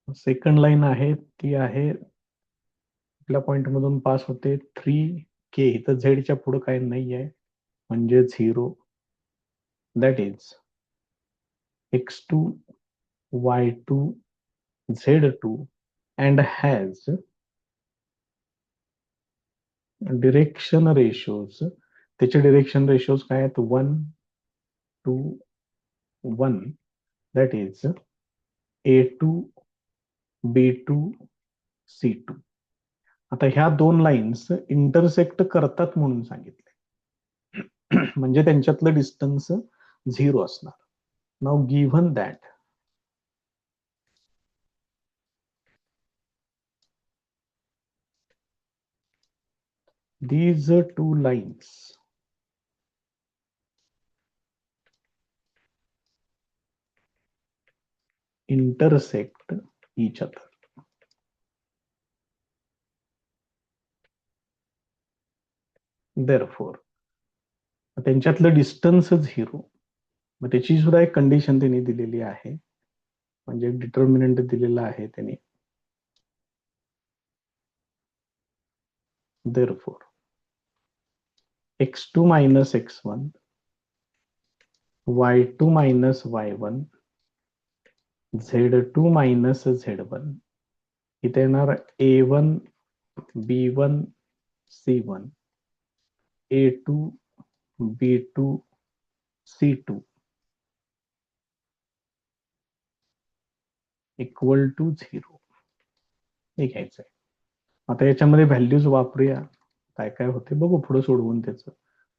Second line आहे ती आहे आपल्या point मधून pass होते 3k. इथं झेडच्या पुढे काय नाही आहे म्हणजे 0. That is x2 y2 z2 and has direction ratios. त्याचे डिरेक्शन रेशोज काय आहेत 1 2 1 that is a2 b2 c2. आता ह्या 2 लाईन्स इंटरसेक्ट करतात म्हणून सांगितले म्हणजे त्यांच्यातलं डिस्टन्स 0 असणार. Now given that these 2 lines intersect each other. Therefore, त्यांच्यातलं डिस्टन्स 0. मग त्याची सुद्धा एक कंडिशन त्यांनी दिलेली आहे, म्हणजे डिटर्मिनंट दिलेला आहे त्यांनी. Therefore, x2 minus x1 y2 minus y1 z2 minus z1 इथे येणार a1 b1 c1 a2 B2 C2 equal to 0 हे घ्यायचंय. आता याच्यामध्ये व्हॅल्यूज वापरूया, काय काय होते बघू पुढे सोडवून त्याचं.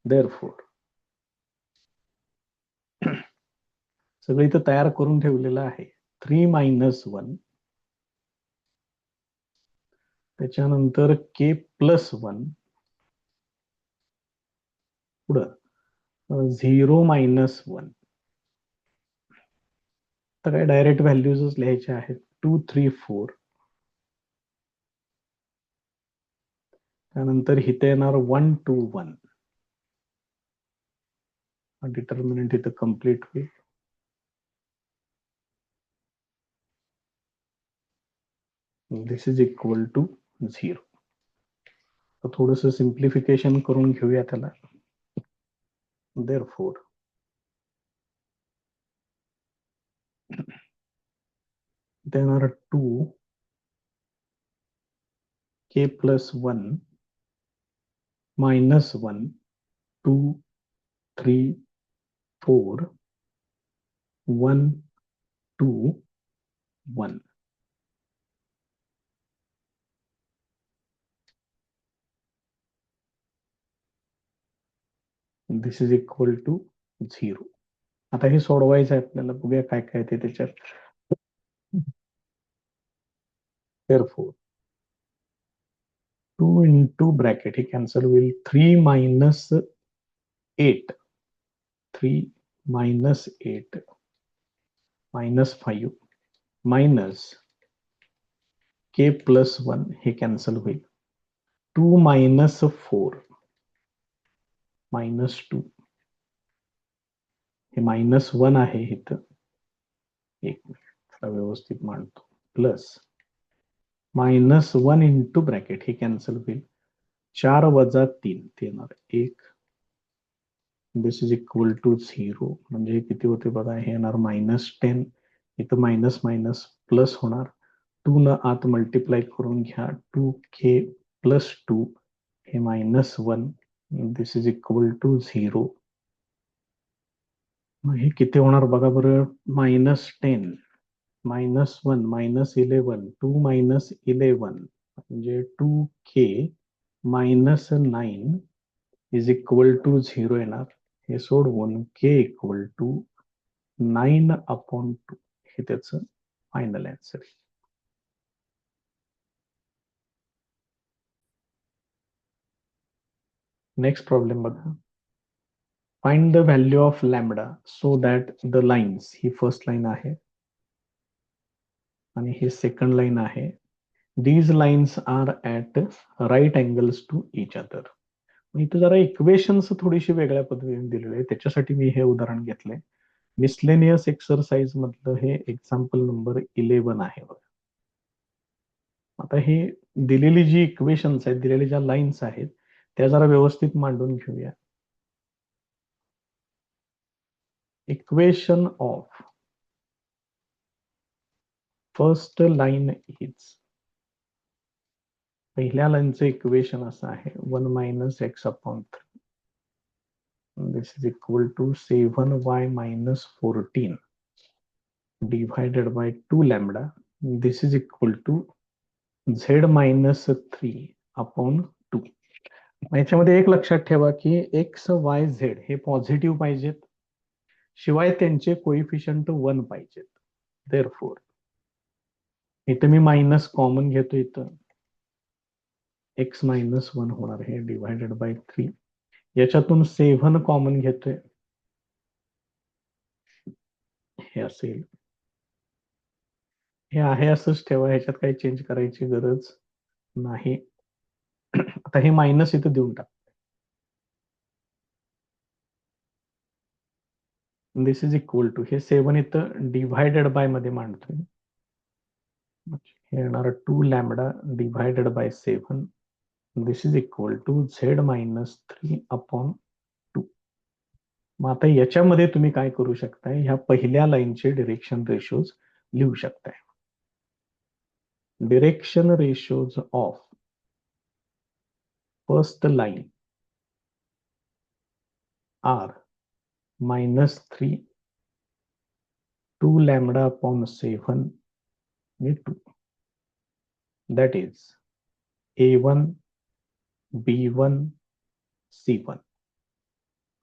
देअरफॉर सगळं इथं तयार करून ठेवलेलं आहे. 3 - 1 त्याच्यानंतर K+1 पुढं 0 - 1 तर काय डायरेक्ट व्हॅल्यूजच लिहायच्या आहेत. 2 3 4 त्यानंतर इथे येणार 1 2 1 डिटर्मिनंट इथं कम्प्लीट होईल. दिस इज इक्वल टू 0. तर थोडंसं सिम्प्लिफिकेशन करून घेऊया त्याला. देअरफॉर देणार 2 K+1 -1 2 3 4 1 2 1 this is equal to 0. आता हे सोडवायचं आहे आपल्याला, बघूया काय काय ते त्याच्यात. देअरफॉर 2 into ब्रॅकेट हे कॅन्सल होईल. 3 - 8 3 - 8 -5 मायनस K+1 हे कॅन्सल होईल. 2 - 4 -2 हे -1 आहे इथं. एक मिनिट व्यवस्थित मांडतो. प्लस -1 इंटू ब्रॅकेट हे कॅन्सल होईल. 4 - 3 ते येणार 1. दिस इज इक्वल टू 0 म्हणजे किती होते बघा, हे येणार -10. इथं मायनस मायनस प्लस होणार. 2 न आत मल्टिप्लाय करून घ्या. 2K+2 हे -1. दिस इज इक्वल टू 0. मग हे किती होणार बघा बरं. -10 -1 -11 2 - 11 म्हणजे 2K-9 इज इक्वल टू 0 येणार. हे सोडवून K इक्वल टू 9/2 हे त्याचं फायनल आन्सर. नेक्स्ट प्रॉब्लेम बघा. Find the value of lambda so that the lines, ही फर्स्ट लाईन आहे आणि ही सेकंड लाईन आहे. These lines are at right angles to each other. इथं जरा इक्वेशन्स थोडीशी वेगळ्या पद्धतीने दिलेली आहे, त्याच्यासाठी मी हे उदाहरण घेतलंय. मिसलेनियस एक्सरसाइज मधलं हे एक्झाम्पल नंबर 11 आहे बघा. आता हे दिलेली जी इक्वेशन्स आहेत, दिलेली ज्या लाईन्स आहेत, त्या जरा व्यवस्थित मांडून घेऊया. Equation of first line is, पहिल्या लाईनचं इक्वेशन असं आहे 1 - x/3. This is equal to 7y - 14 divided by 2 lambda. This is equal to z - 3/2. याच्यामध्ये एक लक्षात ठेवा की एक्स वाय झेड हे पॉझिटिव्ह पाहिजेत, शिवाय त्यांचे कोइफिशियंट 1 पाहिजेत. देअरफॉर इथं मी मायनस कॉमन घेतो. इथं x-1 होणार हे डिवायडेड बाय 3. याच्यातून 7 कॉमन घेतोय, हे असेल. हे आहे असंच ठेवा, ह्याच्यात काही चेंज करायची गरज नाही. आता हे मायनस इथं देऊन टाक. दिस इज इक्वल टू हे 7 इथं डिव्हायडेड बाय मध्ये मांडतोय. हे येणार 2 lambda divided by 7. This is equal to z - 3/2. मग आता याच्यामध्ये तुम्ही काय करू शकताय, ह्या पहिल्या लाईनचे डिरेक्शन रेशोज लिहू शकताय. Direction ratios of first line r minus 3 2 lambda upon 7 2, that is a1 b1 c1.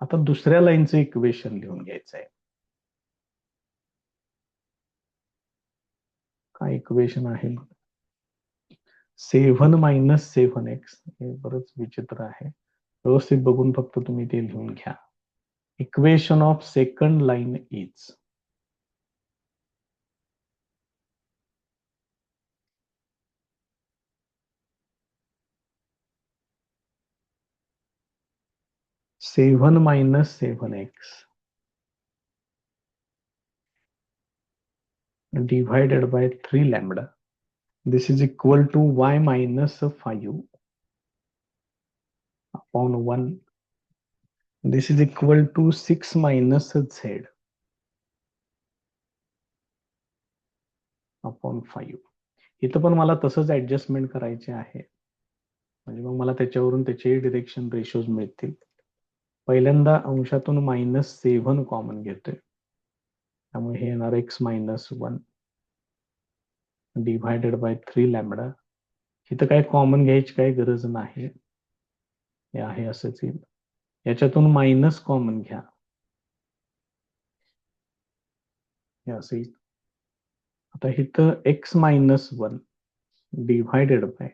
आता दुसऱ्या लाईनचं इक्वेशन लिहून घ्यायचं आहे. काय इक्वेशन आहे? 7 मायनस 7x. हे बरंच विचित्र आहे. व्यवस्थित बघून फक्त तुम्ही ते लिहून घ्या. Equation of second line is 7 minus 7x divided by 3 lambda. This is equal to y minus 5 upon 1. This is equal to 6 minus z upon 5. इथं पण मला तसंच ऍडजस्टमेंट करायचे आहे, म्हणजे मग मला त्याच्यावरून त्याचे डिरेक्शन रेशोज मिळतील. पहिल्यांदा अंशातून -7 कॉमन घेतोय, त्यामुळे हे येणार x minus 1 divided by 3 lambda. इथं काय कॉमन घ्यायची काही गरज नाही, हे आहे असंच येईल. याच्यातून मायनस कॉमन घ्या, हे असं येईल. आता इथं x minus 1 divided by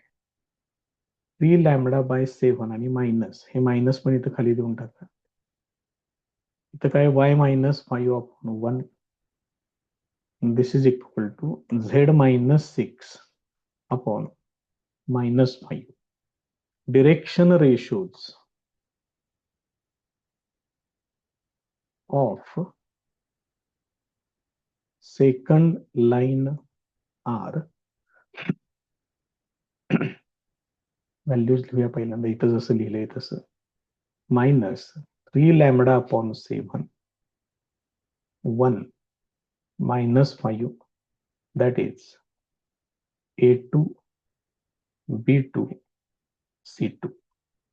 3 lambda by 7 आणि मायनस, हे मायनस पण इथं खाली देऊन टाका. इथं काय y minus 5 upon 1. This is equal to z minus 6 upon minus 5. Direction ratios of second line are values लिहूया पहिल्यांदा. इथं जसं लिहिलंय तसं -3 lambda upon 7 1 -5, that is a2 b2 c2.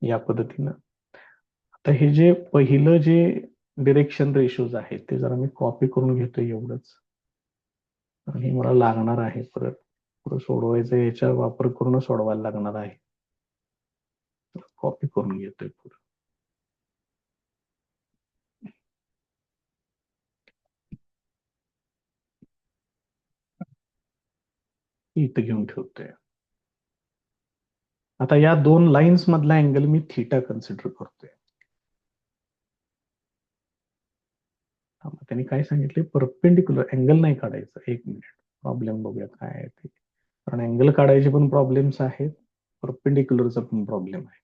या पद्धतीनं. आता हे जे पहिलं जे डिरेक्शन रेशोज आहेत ते जरा मी कॉपी करून घेतोय एवढंच, आणि मला लागणार आहे परत पुढे सोडवायचं, याचा वापर करून सोडवायला लागणार आहे. कॉपी करून घेतोय पुढे. इथं घेऊन ठेवतोय. आता या दोन लाईन्स मधला अँगल मी थीटा कन्सिडर करतोय. त्यांनी काय सांगितले? परपेंडिक्युलर अँगल नाही काढायचं. एक मिनिट, प्रॉब्लेम बघूया काय आहे ते. कारण अँगल काढायचे पण प्रॉब्लेम्स आहेत, परपेंडिक्युलरचा पण प्रॉब्लेम आहे.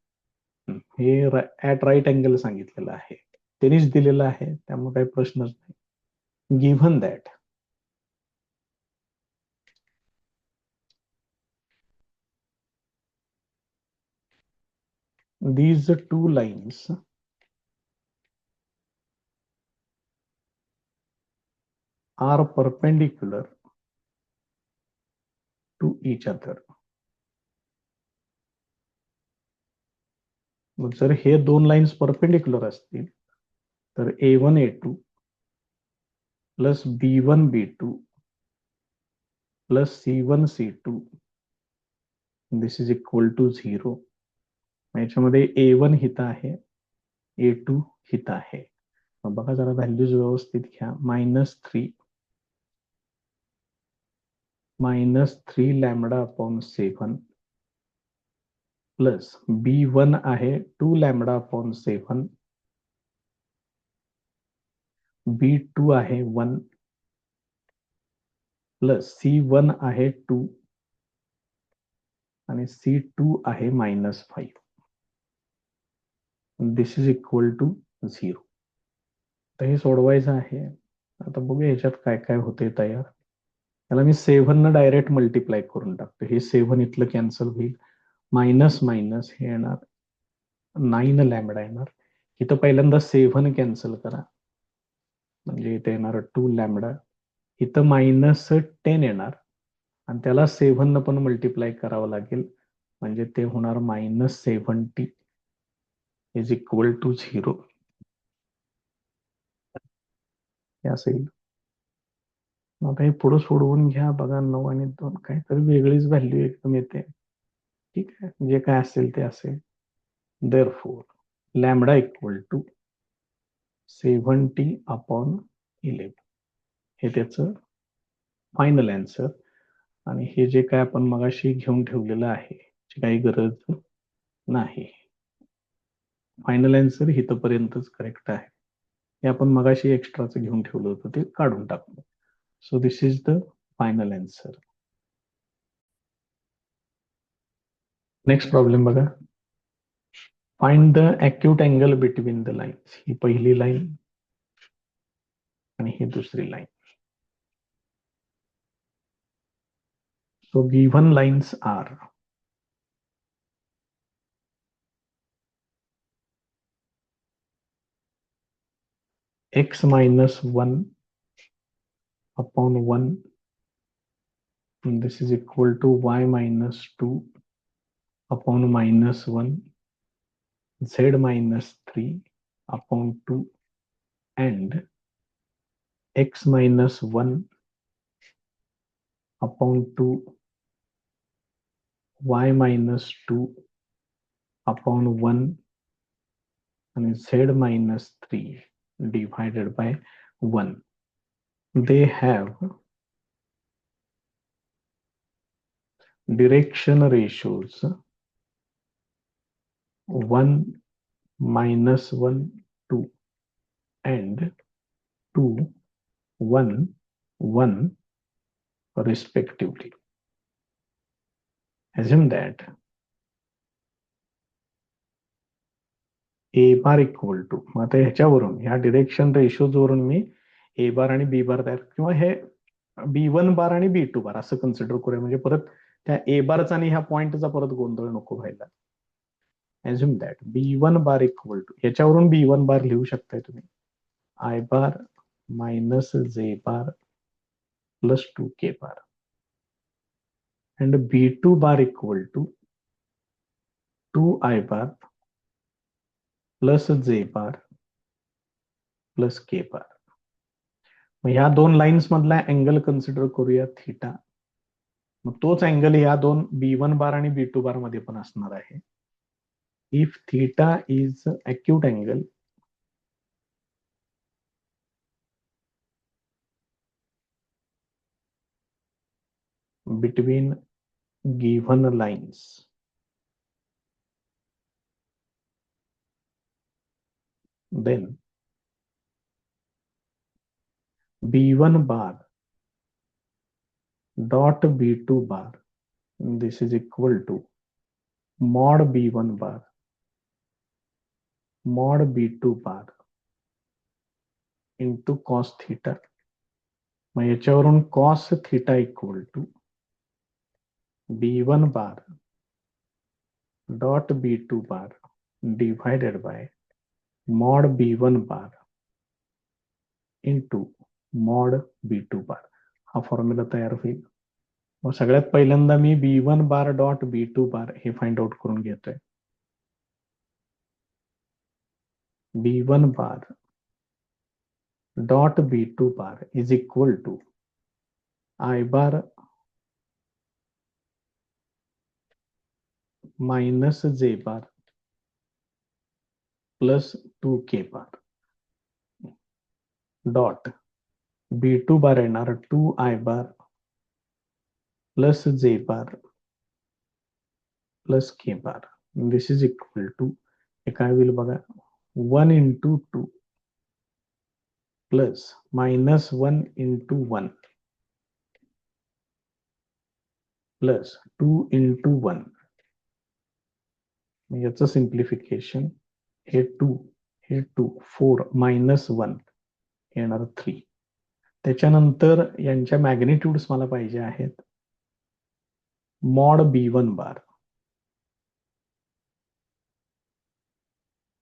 हे ऍट राईट अँगल सांगितलेलं आहे, त्यांनीच दिलेलं आहे, त्यामुळे काही प्रश्नच नाही. Given that these two lines are perpendicular to each other. मग जर हे दोन लाईन्स परपेंडिक्युलर असतील तर a1 a2 plus b1 b2 plus c1 c2 this is equal to 0. याच्यामध्ये a1 हित आहे, a2 हित आहे. मग बघा जरा व्हॅल्यूज व्यवस्थित घ्या. -3 लॅम्बडा अपॉन 7 प्लस b1 आहे 2 लॅम्बडा अपॉन 7, b2 आहे 1 प्लस c1 आहे 2 आणि c2 आहे -5. दिस इज इक्वल टू 0. तर हे सोडवायचं आहे. आता बघूया याच्यात काय काय होते तयार. त्याला मी 7 न डायरेक्ट मल्टिप्लाय करून टाकतो. हे 7 इथलं कॅन्सल होईल, मायनस मायनस हे येणार 9 लॅम्बडा येणार. इथं पहिल्यांदा 7 कॅन्सल करा, म्हणजे इथे येणार 2 लॅम्बडा. इथं -10 येणार आणि त्याला 7 न पण मल्टिप्लाय करावं लागेल, म्हणजे ते होणार -70 इज इक्वल टू 0. हे असेल. आता हे पुढे सोडवून घ्या बघा. 9 आणि 2 काहीतरी वेगळीच व्हॅल्यू एकदम येते. ठीक आहे, जे काय असेल ते असेल. देअरफॉर लॅम्बडा इक्वल टू 70/11 हे त्याचं फायनल आन्सर. आणि हे जे काय आपण मगाशी घेऊन ठेवलेलं आहे त्याची काही गरज नाही. फायनल आन्सर इथपर्यंतच करेक्ट आहे. हे आपण मगाशी एक्स्ट्राचं घेऊन ठेवलं होतं ते काढून टाकलं. So this is the final answer. Next problem बघा. Find the acute angle between the lines. ही पहिली लाईन आणि ही दुसरी line. So given lines are x minus 1 upon 1, and this is equal to y minus 2 upon minus 1, z minus 3 upon 2, and x minus 1 upon 2, y minus 2 upon 1, and z minus 3 divided by 1. They have direction ratios 1 minus 1 2 and 2 1 1 respectively. Assume that a bar equal to, आता ह्याच्यावरून ह्या direction ratios वरून मी ए बार आणि B bar तयार, किंवा हे B1 बार आणि B2 बार असं कन्सिडर करूया, म्हणजे परत त्या ए बारचा आणि ह्या पॉइंटचा परत गोंधळ नको व्हायला. Assume that B1 bar equal to, याच्यावरून B1 बार लिहू शकताय तुम्ही, I bar minus J bar plus 2K bar, and B2 bar equal to 2I bar plus J bar plus K bar. मग ह्या दोन लाईन्स मधला अँगल कन्सिडर करूया theta. मग तोच अँगल या दोन B1 बार आणि B2 बार मध्ये पण असणार आहे. If theta is acute angle between given lines, then B1 bar dot B2 bar, this is equal to mod B1 bar mod B2 bar into cos theta. मग याच्यावरून cos theta equal to B1 bar dot B2 bar divided by mod B1 bar into mod B2 bar. हा formula तयार होईल. मग सगळ्यात पहिल्यांदा मी B1 bar dot B2 बार हे find out करून घेतोय. B1 bar dot B2 bar is equal to I bar minus J bar plus 2K bar dot B2 bar येणार 2I bar plus J bar plus K bar. This is equal to, हे काय होईल बघा, 1 into 2 plus minus 1 into 1 plus 2 into 1. याचं simplification, हे 2 हे 2 4 minus 1 येणार 3. त्याच्यानंतर यांच्या मॅग्निट्यूड्स मला पाहिजे आहेत. Mod B1 bar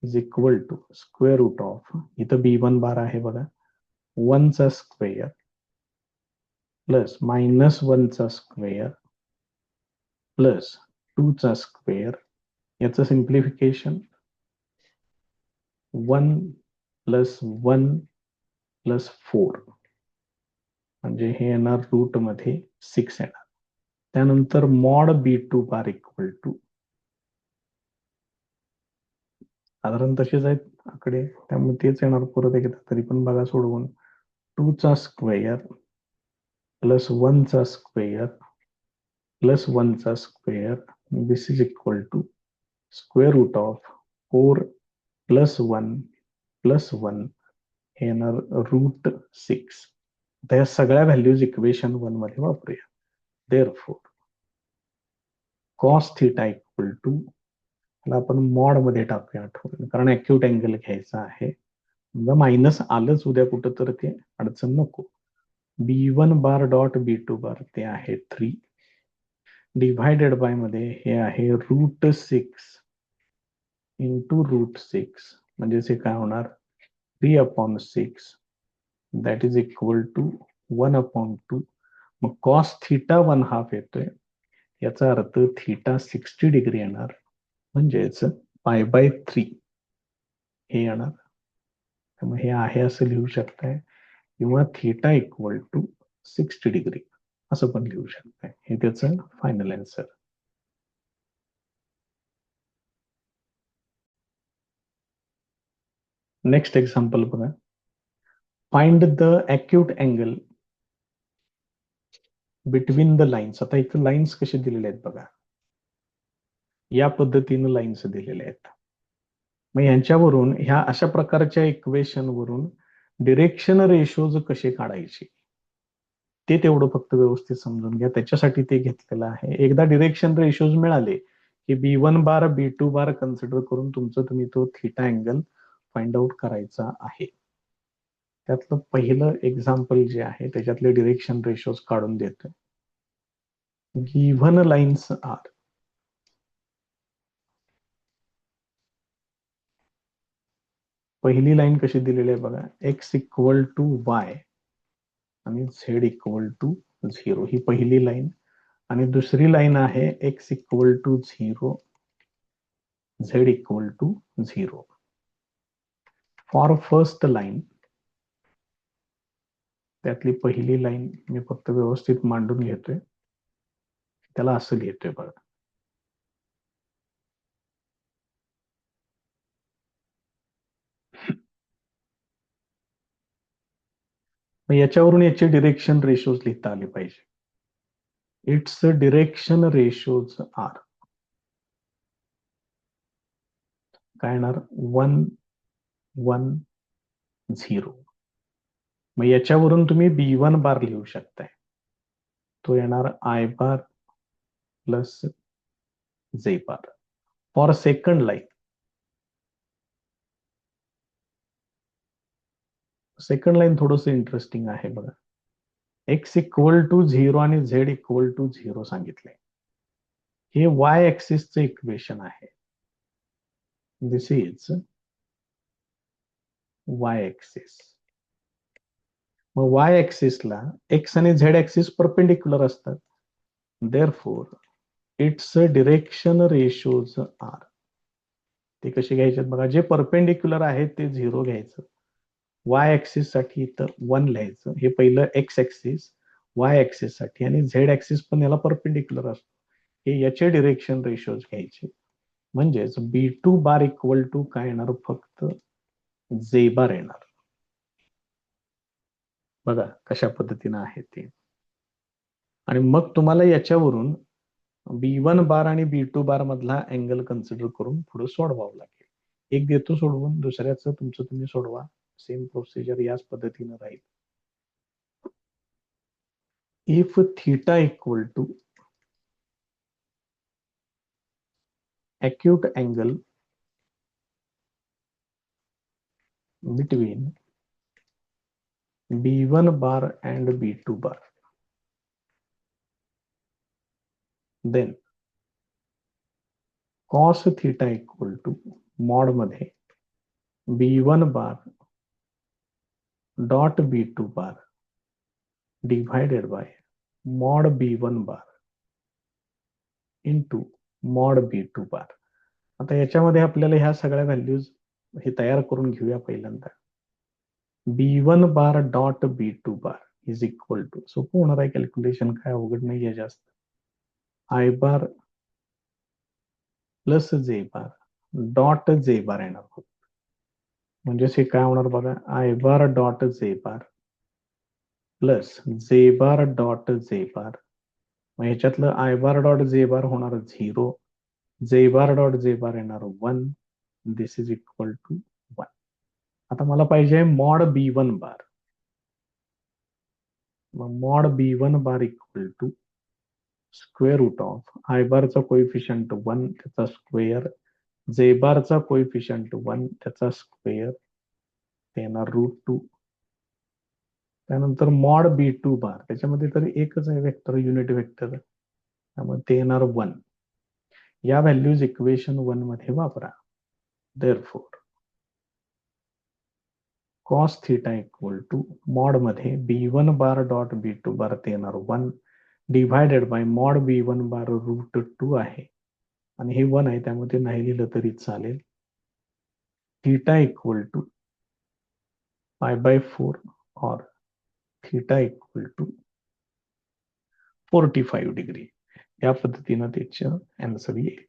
is equal to square root of, इथं B1 बार आहे बघा, 1 चा स्क्वेअर प्लस मायनस 1 चा स्क्वेअर प्लस 2 चा स्क्वेअर. याचं सिम्प्लिफिकेशन 1 प्लस 1 प्लस 4 म्हणजे हे येणार रूट मध्ये 6 येणार. त्यानंतर mod B2 bar equal to साधारण तसेच आहेत आकडे, त्यामुळे तेच येणार परत एकदा, तरी पण बघा सोडवून. 2 चा स्क्वेअर प्लस 1 चा स्क्वेअर प्लस 1 चा square, this is equal to square root of 4 plus 1 plus 1 हे येणार रूट 6. आता या सगळ्या व्हॅल्यूज इक्वेशन 1 मध्ये वापरूया. Therefore cos theta equal to, आपण मॉड मध्ये टाकूया आठवून, कारण अॅक्यूट अँगल घ्यायचा आहे. मायनस आलंच उद्या कुठं तर ते अडचण नको. B1 बार डॉट B2 बार ते आहे 3 डिव्हायडेड बाय मध्ये हे आहे रूट 6 इंटू रूट 6, म्हणजे हे काय होणार 3/6 दॅट इज इक्वल टू 1/2. मग कॉस थिटा 1/2 येतोय, याचा अर्थ थिटा 60 डिग्री येणार, म्हणजेच π/3 हे येणार. त्यामुळे हे आहे असं लिहू शकताय, किंवा थिटा इक्वल टू 60 डिग्री असं पण लिहू शकताय. हे त्याचं फायनल आन्सर. नेक्स्ट एक्झाम्पल बघा. Find the acute angle between the lines. आता इथं लाईन्स कसे दिलेले आहेत बघा, या पद्धतीनं लाईन्स दिलेल्या आहेत. मग यांच्यावरून ह्या अशा प्रकारच्या इक्वेशन वरून डिरेक्शन रेशोज कसे काढायचे ते तेवढं फक्त व्यवस्थित समजून घ्या, त्याच्यासाठी ते घेतलेलं आहे. एकदा डिरेक्शन रेशोज मिळाले की B1 बार B2 बार कन्सिडर करून तुम्ही तो थिटा अँगल फाइंड आउट करायचा आहे. त्यातलं पहिलं एक्झाम्पल जे आहे त्याच्यातले डिरेक्शन रेशोज काढून देतोय. गिव्हन लाईन्स आर, पहिली लाईन कशी दिलेली आहे बघा, x इक्वल टू y आणि z इक्वल टू 0, ही पहिली लाईन. आणि दुसरी लाईन आहे x equal to 0 z equal to 0. For first line, त्यातली पहिली लाईन मी फक्त व्यवस्थित मांडून घेतोय, त्याला असं घेतोय बघा. मग याच्यावरून याचे डिरेक्शन रेशोज लिहिता आले पाहिजे. इट्स डिरेक्शन रेशोज आर काय येणार 1 1 0. मग याच्यावरून तुम्ही B1 बार लिहू शकताय, तो येणार I bar plus J bar. For second line, second line थोडंसं इंटरेस्टिंग आहे बघा. x इक्वल टू 0 आणि z इक्वल टू 0 सांगितलंय. हे y ऍक्सिसचं इक्वेशन आहे. This is y axis. मग y ऍक्सिसला x आणि z ऍक्सिस परपेंडिक्युलर असतात. Therefore its direction ratios are, ते कसे घ्यायचे बघा, जे परपेंडिक्युलर आहे ते 0 घ्यायचं, y ऍक्सिस साठी इथं 1 लिहायचं. हे पहिलं x ऍक्सिस y ऍक्सिस साठी, आणि z ऍक्सिस पण याला परपेंडिक्युलर असतो, हे याचे डिरेक्शन रेशोज घ्यायचे. म्हणजेच B2 बार इक्वल टू काय येणार, फक्त J बार येणार. बघा कशा पद्धतीनं आहे ते. आणि मग तुम्हाला याच्यावरून B1 बार आणि B2 बार मधला अँगल कन्सिडर करून पुढे सोडवावं लागेल. एक देतो सोडवून, दुसऱ्याचं तुमचं तुम्ही सोडवा. सेम प्रोसिजर याच पद्धतीनं राहील. If theta equal to acute angle between B1 bar and B2 bar, then cos theta equal to mod मध्ये B1 bar dot B2 bar divided by mod B1 bar into mod B2 bar. आता याच्यामध्ये आपल्याला ह्या सगळ्या values हे तयार करून घेऊया पहिल्यांदा. B1 bar dot B2 bar is equal to, सोपं होणार आहे कॅल्क्युलेशन, काय अवघड नाहीये जास्त. आय बार प्लस जे बार डॉट जे बार येणार होत. म्हणजे हे काय होणार बघा, I bar dot J bar plus जे बार डॉट जे बार. मग ह्याच्यातलं आय बार डॉट जे बार होणार 0, जे बार डॉट जे बार येणार 1, दिस इज इक्वल टू 1. आता मला पाहिजे मॉड B1 बार. मग mod B1 bar equal to square root of I बारचा कोइफिशियंट 1 त्याचा स्क्वेअर, जे बारचा कोइफिशियंट 1 त्याचा स्क्वेअर, ते येणार √2. त्यानंतर मॉड B2 बार, त्याच्यामध्ये तर एकच आहे वेक्टर, युनिट वेक्टर, त्यामुळे ते येणार 1. या व्हॅल्यूज इक्वेशन 1 मध्ये वापरा. Therefore cos theta equal to mod मध्ये B1 बार डॉट B2 बार ते येणार 1 डिव्हायडेड बाय मॉड B1 बार √2 आहे आणि हे 1 आहे त्यामुळे ते नाही लिहिलं तरी चालेल. थिटा इक्वल टू π/4 और थिटा इक्वल टू 45 डिग्री. या पद्धतीनं त्याचं आन्सर येईल.